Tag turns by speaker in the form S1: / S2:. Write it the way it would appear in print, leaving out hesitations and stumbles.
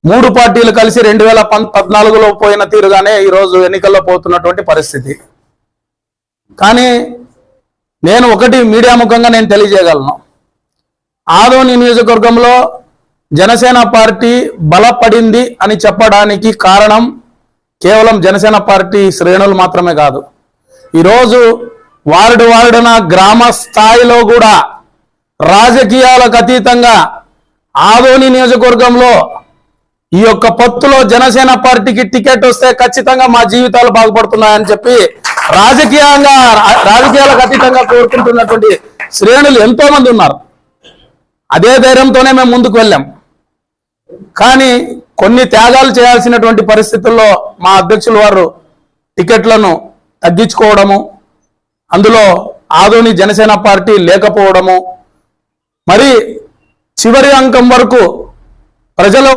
S1: మూడు పార్టీలు కలిసి 2014లో పోయిన తీరుగానే ఈరోజు ఎన్నికల్లో పోతున్నటువంటి పరిస్థితి. కానీ నేను ఒకటి మీడియా ముఖంగా నేను తెలియజేయగలను, ఆదోని నియోజకవర్గంలో జనసేన పార్టీ బలపడింది అని చెప్పడానికి కారణం కేవలం జనసేన పార్టీ శ్రేణులు మాత్రమే కాదు. ఈరోజు వార్డున గ్రామ స్థాయిలో కూడా రాజకీయాలకు అతీతంగా ఆదోని నియోజకవర్గంలో ఈ యొక్క పొత్తులో జనసేన పార్టీకి టికెట్ వస్తే ఖచ్చితంగా మా జీవితాలు బాగుపడుతున్నాయని చెప్పి రాజకీయాలకు అతీతంగా కోరుకుంటున్నటువంటి శ్రేణులు ఎంతో మంది ఉన్నారు. అదే ధైర్యంతోనే మేము ముందుకు వెళ్ళాం. కానీ కొన్ని త్యాగాలు చేయాల్సినటువంటి పరిస్థితుల్లో మా అధ్యక్షులు వారు టికెట్లను తగ్గించుకోవడము, అందులో ఆదోని జనసేన పార్టీ లేకపోవడము, మరి చివరి అంకం వరకు ప్రజలు